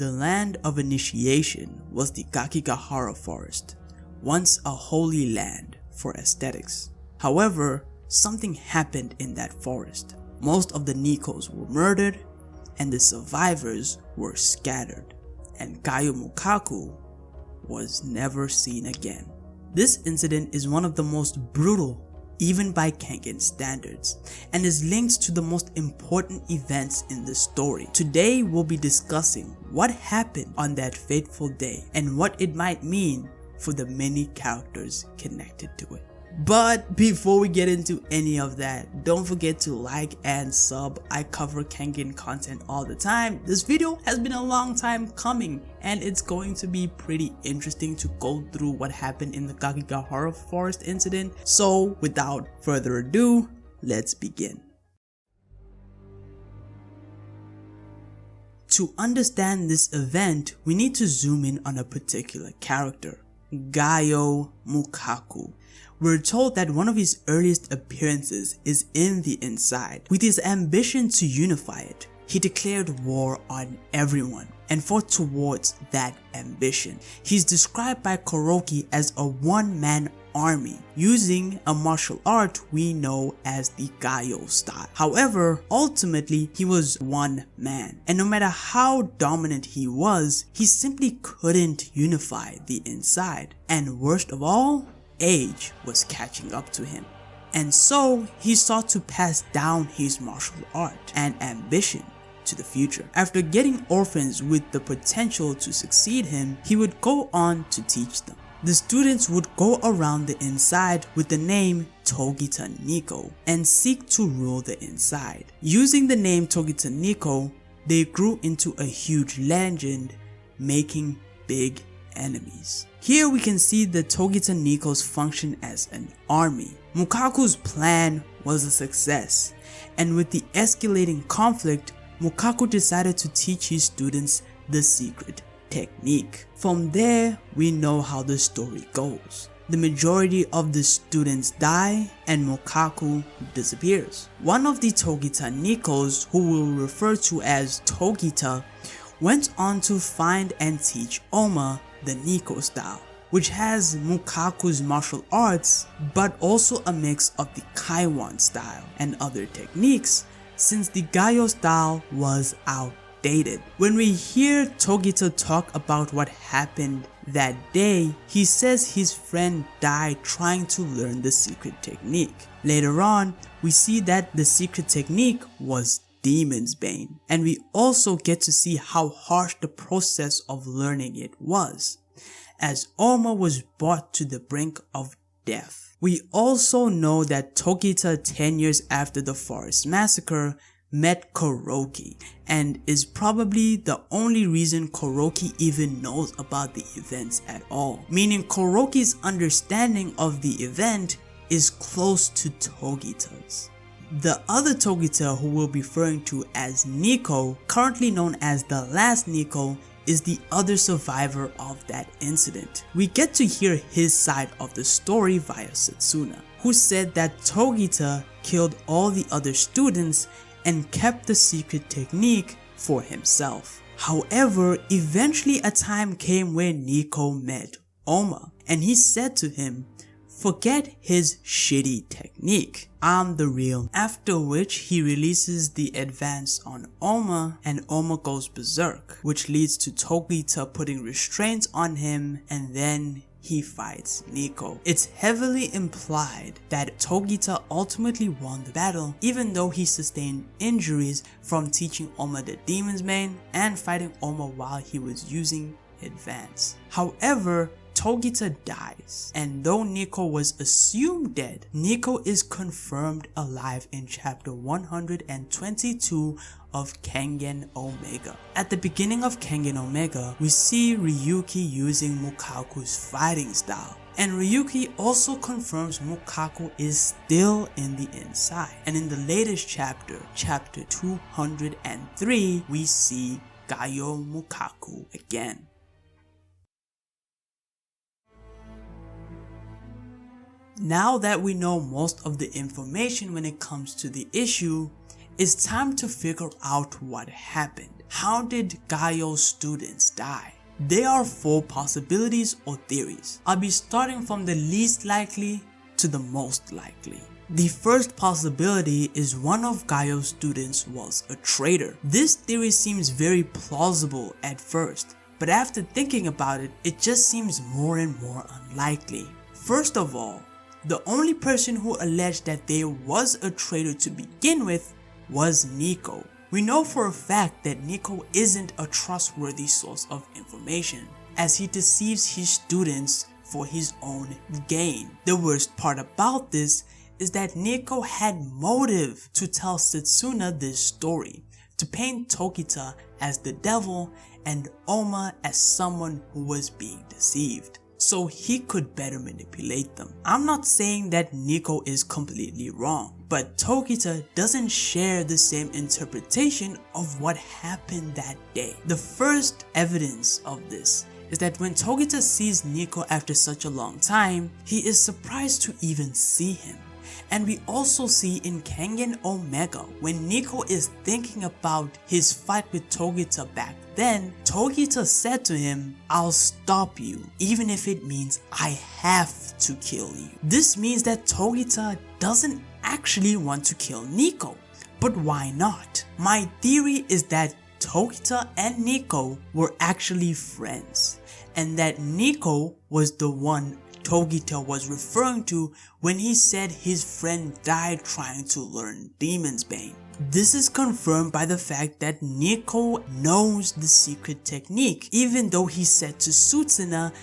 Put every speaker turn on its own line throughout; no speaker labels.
The land of initiation was the Gakigahara forest, once a holy land for aesthetics. However, something happened in that forest. Most of the Nikos were murdered and the survivors were scattered, and Gaoh Mukaku was never seen again. This incident is one of the most brutal even by Kengan standards, and is linked to the most important events in the story. Today we'll be discussing what happened on that fateful day and what it might mean for the many characters connected to it. But before we get into any of that, don't forget to like and sub. I cover Kengan content all the time. This video has been a long time coming and it's going to be pretty interesting to go through what happened in the Gakigahara forest incident. So without further ado, let's begin. To understand this event, we need to zoom in on a particular character, Gaoh Mukaku. We're told that one of his earliest appearances is in the Inside. With his ambition to unify it, he declared war on everyone and fought towards that ambition. He's described by Kuroki as a one-man army using a martial art we know as the Gaoh style. However, ultimately he was one man, and no matter how dominant he was, he simply couldn't unify the Inside. And worst of all, age was catching up to him, and so he sought to pass down his martial art and ambition to the future. After getting orphans with the potential to succeed him, he would go on to teach them. The students would go around the Inside with the name Togita Nikko and seek to rule the Inside. Using the name Togita Nikko, they grew into a huge legend, making big enemies. Here we can see the Togita Nikko's function as an army. Mukaku's plan was a success, and with the escalating conflict, Mukaku decided to teach his students the secret technique. From there, we know how the story goes. The majority of the students die and Mukaku disappears. One of the Togita Nikkos, who we'll refer to as Togita, went on to find and teach Oma the Nikko style, which has Mukaku's martial arts but also a mix of the Kaiwan style and other techniques, since the Gaoh style was outdated. When we hear Togita talk about what happened that day, he says his friend died trying to learn the secret technique. Later on, we see that the secret technique was Demon's Bane, and we also get to see how harsh the process of learning it was, as Oma was brought to the brink of death. We also know that Togita 10 years after the forest massacre met Kuroki, and is probably the only reason Kuroki even knows about the events at all, meaning Kuroki's understanding of the event is close to Togita's. The other Togita, who we'll be referring to as Nikko, currently known as the last Nikko, is the other survivor of that incident. We get to hear his side of the story via Setsuna, who said that Togita killed all the other students and kept the secret technique for himself. However, eventually a time came where Nikko met Oma, and he said to him, "Forget his shitty technique, I'm the real." After which he releases the advance on Oma and Oma goes berserk, which leads to Togita putting restraints on him, and then he fights Nikko. It's heavily implied that Togita ultimately won the battle, even though he sustained injuries from teaching Oma the Demon's Bane and fighting Oma while he was using advance. However, Togita dies, and though Nikko was assumed dead, Nikko is confirmed alive in chapter 122 of Kengan Omega. At the beginning of Kengan Omega, we see Ryuki using Mukaku's fighting style, and Ryuki also confirms Mukaku is still in the Inside. And in the latest chapter, chapter 203, we see Gaoh Mukaku again. Now that we know most of the information when it comes to the issue, it's time to figure out what happened. how did Gaoh's students die? There are 4 possibilities or theories. I'll be starting from the least likely to the most likely. The first possibility is one of Gaoh's students was a traitor. This theory seems very plausible at first, but after thinking about it, it just seems more and more unlikely. First of all, the only person who alleged that there was a traitor to begin with was Nico. We know for a fact that Nico isn't a trustworthy source of information, as he deceives his students for his own gain. The worst part about this is that Nico had motive to tell Setsuna this story, to paint Pochita as the devil and Oma as someone who was being deceived, so he could better manipulate them. I'm not saying that Nico is completely wrong, but Pochita doesn't share the same interpretation of what happened that day. The first evidence of this is that when Pochita sees Nico after such a long time, he is surprised to even see him. And we also see in Kengan Omega, when Nico is thinking about his fight with Pochita back then, Pochita said to him, "I'll stop you, even if it means I have to kill you." This means that Pochita doesn't actually want to kill Nico, but why not? My theory is that Pochita and Nico were actually friends, and that Nico was the one Pochita was referring to when he said his friend died trying to learn Demon's Bane. This is confirmed by the fact that Nico knows the secret technique, even though he said to Setsuna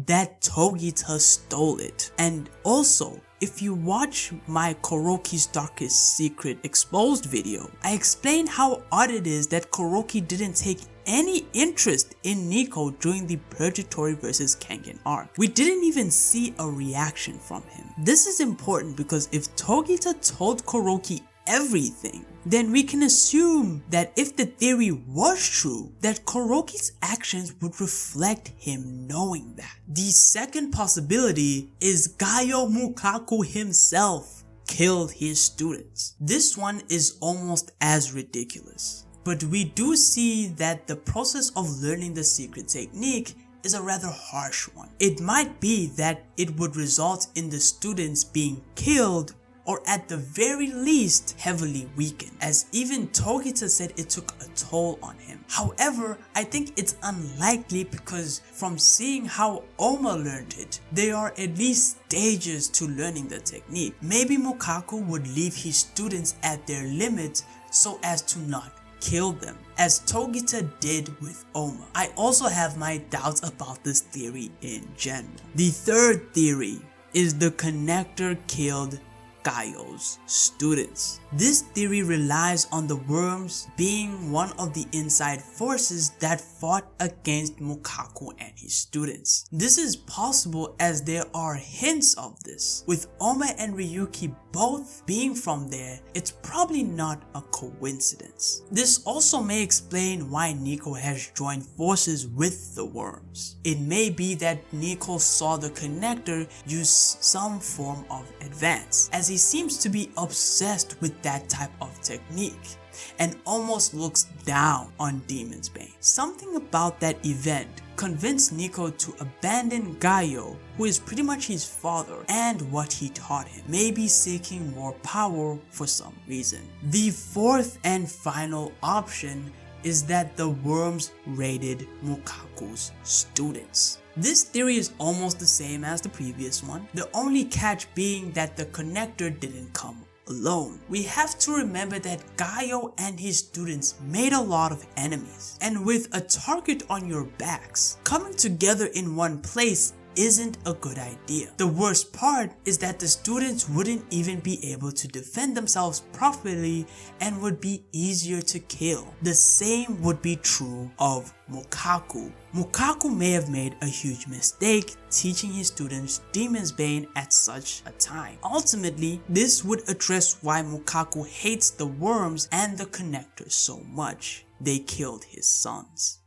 that Pochita stole it. And also, if you watch my Kuroki's Darkest Secret Exposed video, I explained how odd it is that Kuroki didn't take any interest in Nico during the Purgatory vs Kengan arc. We didn't even see a reaction from him. This is important because if Pochita told Kuroki everything, then we can assume that if the theory was true, that Kuroki's actions would reflect him knowing that. The second possibility is Gaoh Mukaku himself killed his students. This one is almost as ridiculous. But we do see that the process of learning the secret technique is a rather harsh one. It might be that it would result in the students being killed, or at the very least heavily weakened, as even Pochita said it took a toll on him. However, I think it's unlikely because from seeing how Oma learned it, there are at least stages to learning the technique. Maybe Mukaku would leave his students at their limit so as to not kill them, as Pochita did with Oma. I also have my doubts about this theory in general. The third theory is the connector killed Gaoh's students. This theory relies on the worms being one of the inside forces that fought against Mukaku and his students. This is possible as there are hints of this. With Oma and Ryuki both being from there, it's probably not a coincidence. This also may explain why Nico has joined forces with the worms. It may be that Nico saw the connector use some form of advance, as he seems to be obsessed with that type of technique and almost looks down on Demon's Bane. Something about that event convinced Nico to abandon Gaoh, who is pretty much his father, and what he taught him, maybe seeking more power for some reason. The fourth and final option is that the worms raided Mukaku's students. This theory is almost the same as the previous one, the only catch being that the connector didn't come alone. We have to remember that Gaoh and his students made a lot of enemies, and with a target on your backs, coming together in one place isn't a good idea. The worst part is that the students wouldn't even be able to defend themselves properly and would be easier to kill. The same would be true of Mukaku. Mukaku may have made a huge mistake teaching his students Demon's Bane at such a time. Ultimately, this would address why Mukaku hates the worms and the connector so much. They killed his sons.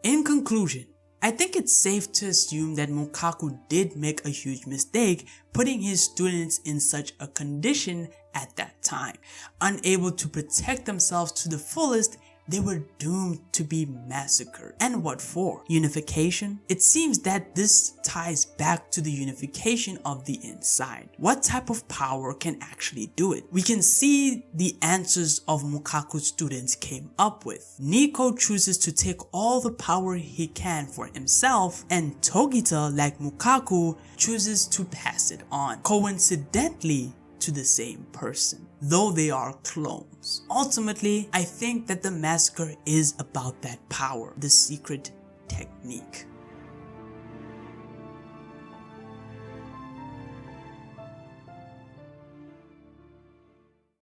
In conclusion, I think it's safe to assume that Mukaku did make a huge mistake putting his students in such a condition at that time. Unable to protect themselves to the fullest, they were doomed to be massacred. And what for? Unification? It seems that this ties back to the unification of the inside. What type of power can actually do it? We can see the answers of Mukaku's students came up with. Nico chooses to take all the power he can for himself, and Togita, like Mukaku, chooses to pass it on. Coincidentally, to the same person, though they are clones. Ultimately, I think that the massacre is about that power, the secret technique.